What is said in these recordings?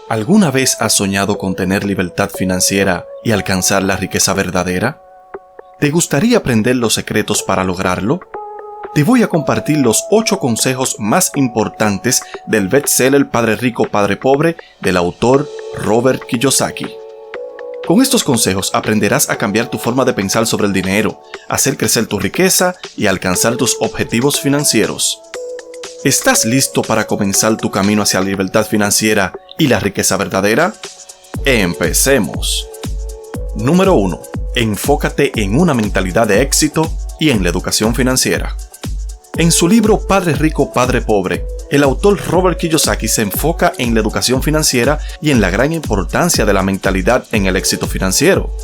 ¿Alguna vez has soñado con tener libertad financiera y alcanzar la riqueza verdadera? ¿Te gustaría aprender los secretos para lograrlo? Te voy a compartir los 8 consejos más importantes del bestseller Padre Rico, Padre Pobre del autor Robert Kiyosaki. Con estos consejos aprenderás a cambiar tu forma de pensar sobre el dinero, hacer crecer tu riqueza y alcanzar tus objetivos financieros. ¿Estás listo para comenzar tu camino hacia la libertad financiera y la riqueza verdadera? Empecemos. Número 1. Enfócate en una mentalidad de éxito y en la educación financiera. En su libro Padre Rico, Padre Pobre, el autor Robert Kiyosaki se enfoca en la educación financiera y en la gran importancia de la mentalidad en el éxito financiero.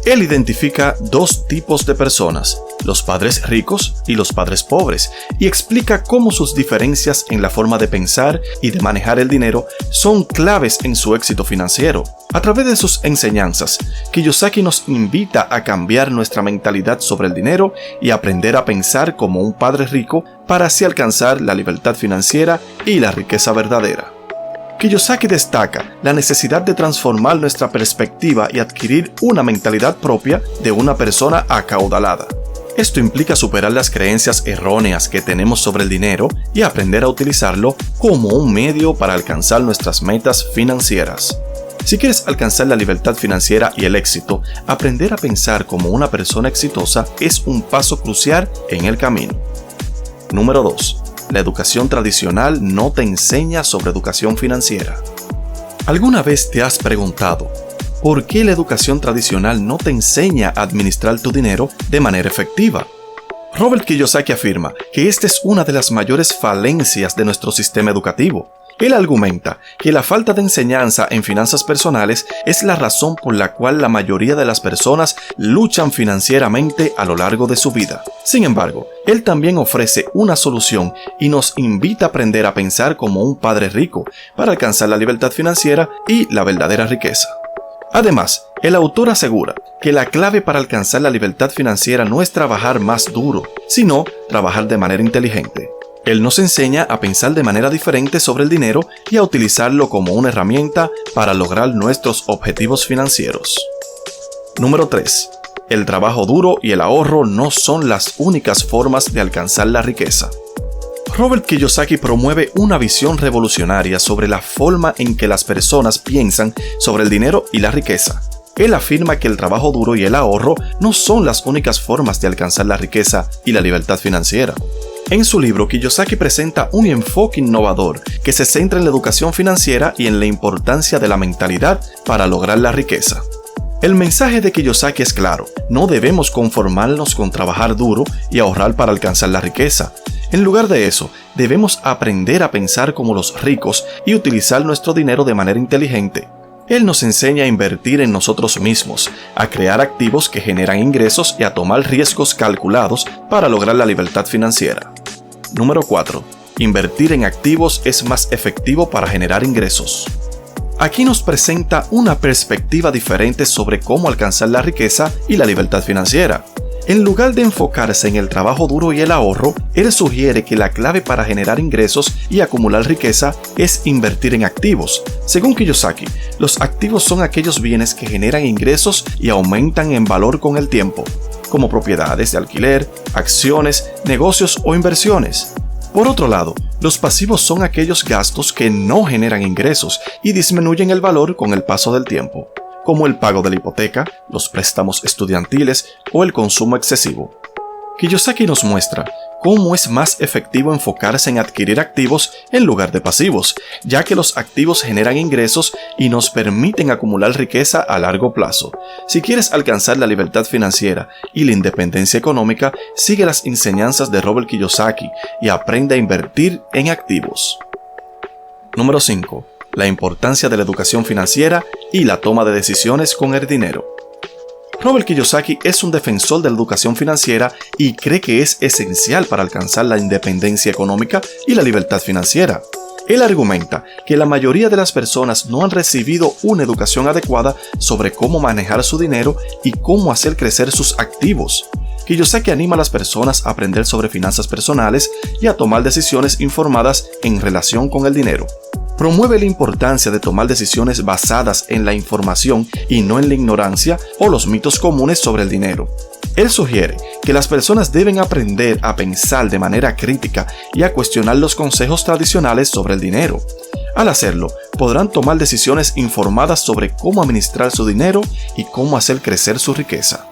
Él identifica 2 tipos de personas, los padres ricos y los padres pobres, y explica cómo sus diferencias en la forma de pensar y de manejar el dinero son claves en su éxito financiero. A través de sus enseñanzas, Kiyosaki nos invita a cambiar nuestra mentalidad sobre el dinero y aprender a pensar como un padre rico para así alcanzar la libertad financiera y la riqueza verdadera. Kiyosaki destaca la necesidad de transformar nuestra perspectiva y adquirir una mentalidad propia de una persona acaudalada. Esto implica superar las creencias erróneas que tenemos sobre el dinero y aprender a utilizarlo como un medio para alcanzar nuestras metas financieras. Si quieres alcanzar la libertad financiera y el éxito, aprender a pensar como una persona exitosa es un paso crucial en el camino. Número 2. La educación tradicional no te enseña sobre educación financiera. ¿Alguna vez te has preguntado por qué la educación tradicional no te enseña a administrar tu dinero de manera efectiva? Robert Kiyosaki afirma que esta es una de las mayores falencias de nuestro sistema educativo. Él argumenta que la falta de enseñanza en finanzas personales es la razón por la cual la mayoría de las personas luchan financieramente a lo largo de su vida. Sin embargo, él también ofrece una solución y nos invita a aprender a pensar como un padre rico para alcanzar la libertad financiera y la verdadera riqueza. Además, el autor asegura que la clave para alcanzar la libertad financiera no es trabajar más duro, sino trabajar de manera inteligente. Él nos enseña a pensar de manera diferente sobre el dinero y a utilizarlo como una herramienta para lograr nuestros objetivos financieros. Número 3. El trabajo duro y el ahorro no son las únicas formas de alcanzar la riqueza. Robert Kiyosaki promueve una visión revolucionaria sobre la forma en que las personas piensan sobre el dinero y la riqueza. Él afirma que el trabajo duro y el ahorro no son las únicas formas de alcanzar la riqueza y la libertad financiera. En su libro, Kiyosaki presenta un enfoque innovador que se centra en la educación financiera y en la importancia de la mentalidad para lograr la riqueza. El mensaje de Kiyosaki es claro: no debemos conformarnos con trabajar duro y ahorrar para alcanzar la riqueza. En lugar de eso, debemos aprender a pensar como los ricos y utilizar nuestro dinero de manera inteligente. Él nos enseña a invertir en nosotros mismos, a crear activos que generan ingresos y a tomar riesgos calculados para lograr la libertad financiera. Número 4. Invertir en activos es más efectivo para generar ingresos. Aquí nos presenta una perspectiva diferente sobre cómo alcanzar la riqueza y la libertad financiera. En lugar de enfocarse en el trabajo duro y el ahorro, él sugiere que la clave para generar ingresos y acumular riqueza es invertir en activos. Según Kiyosaki, los activos son aquellos bienes que generan ingresos y aumentan en valor con el tiempo, como propiedades de alquiler, acciones, negocios o inversiones. Por otro lado, los pasivos son aquellos gastos que no generan ingresos y disminuyen el valor con el paso del tiempo, como el pago de la hipoteca, los préstamos estudiantiles o el consumo excesivo. Kiyosaki nos muestra cómo es más efectivo enfocarse en adquirir activos en lugar de pasivos, ya que los activos generan ingresos y nos permiten acumular riqueza a largo plazo. Si quieres alcanzar la libertad financiera y la independencia económica, sigue las enseñanzas de Robert Kiyosaki y aprende a invertir en activos. Número 5. La importancia de la educación financiera y la toma de decisiones con el dinero. Robert Kiyosaki es un defensor de la educación financiera y cree que es esencial para alcanzar la independencia económica y la libertad financiera. Él argumenta que la mayoría de las personas no han recibido una educación adecuada sobre cómo manejar su dinero y cómo hacer crecer sus activos. Kiyosaki anima a las personas a aprender sobre finanzas personales y a tomar decisiones informadas en relación con el dinero. Promueve la importancia de tomar decisiones basadas en la información y no en la ignorancia o los mitos comunes sobre el dinero. Él sugiere que las personas deben aprender a pensar de manera crítica y a cuestionar los consejos tradicionales sobre el dinero. Al hacerlo, podrán tomar decisiones informadas sobre cómo administrar su dinero y cómo hacer crecer su riqueza.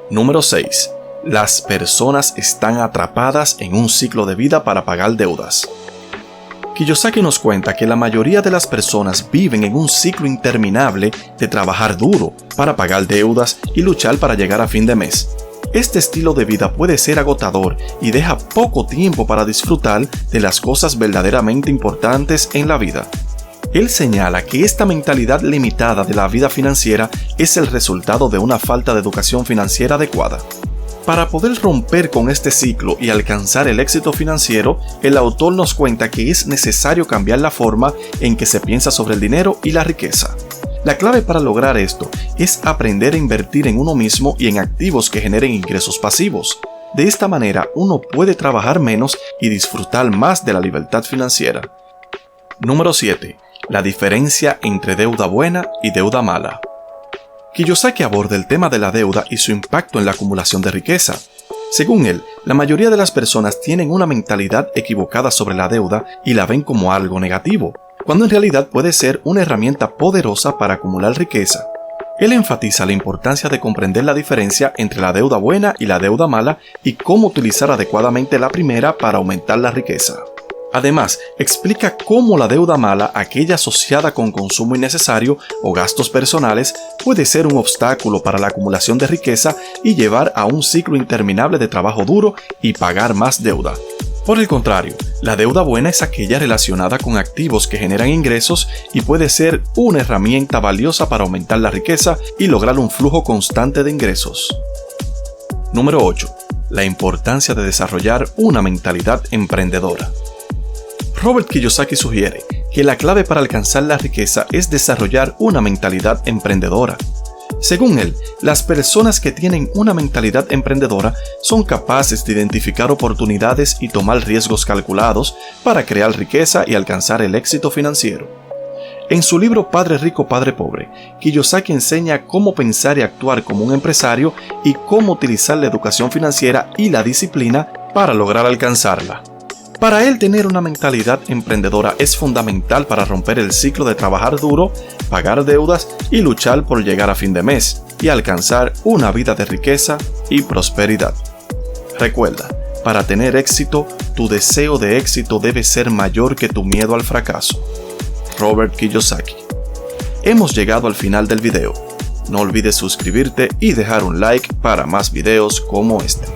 Número 6. Las personas están atrapadas en un ciclo de vida para pagar deudas. Kiyosaki nos cuenta que la mayoría de las personas viven en un ciclo interminable de trabajar duro para pagar deudas y luchar para llegar a fin de mes. Este estilo de vida puede ser agotador y deja poco tiempo para disfrutar de las cosas verdaderamente importantes en la vida. Él señala que esta mentalidad limitada de la vida financiera es el resultado de una falta de educación financiera adecuada. Para poder romper con este ciclo y alcanzar el éxito financiero, el autor nos cuenta que es necesario cambiar la forma en que se piensa sobre el dinero y la riqueza. La clave para lograr esto es aprender a invertir en uno mismo y en activos que generen ingresos pasivos. De esta manera, uno puede trabajar menos y disfrutar más de la libertad financiera. Número 7. La diferencia entre deuda buena y deuda mala. Kiyosaki aborda el tema de la deuda y su impacto en la acumulación de riqueza. Según él, la mayoría de las personas tienen una mentalidad equivocada sobre la deuda y la ven como algo negativo, cuando en realidad puede ser una herramienta poderosa para acumular riqueza. Él enfatiza la importancia de comprender la diferencia entre la deuda buena y la deuda mala y cómo utilizar adecuadamente la primera para aumentar la riqueza. Además, explica cómo la deuda mala, aquella asociada con consumo innecesario o gastos personales, puede ser un obstáculo para la acumulación de riqueza y llevar a un ciclo interminable de trabajo duro y pagar más deuda. Por el contrario, la deuda buena es aquella relacionada con activos que generan ingresos y puede ser una herramienta valiosa para aumentar la riqueza y lograr un flujo constante de ingresos. Número 8. La importancia de desarrollar una mentalidad emprendedora. Robert Kiyosaki sugiere que la clave para alcanzar la riqueza es desarrollar una mentalidad emprendedora. Según él, las personas que tienen una mentalidad emprendedora son capaces de identificar oportunidades y tomar riesgos calculados para crear riqueza y alcanzar el éxito financiero. En su libro Padre Rico, Padre Pobre, Kiyosaki enseña cómo pensar y actuar como un empresario y cómo utilizar la educación financiera y la disciplina para lograr alcanzarla. Para él, tener una mentalidad emprendedora es fundamental para romper el ciclo de trabajar duro, pagar deudas y luchar por llegar a fin de mes y alcanzar una vida de riqueza y prosperidad. Recuerda, para tener éxito, tu deseo de éxito debe ser mayor que tu miedo al fracaso. Robert Kiyosaki. Hemos llegado al final del video. No olvides suscribirte y dejar un like para más videos como este.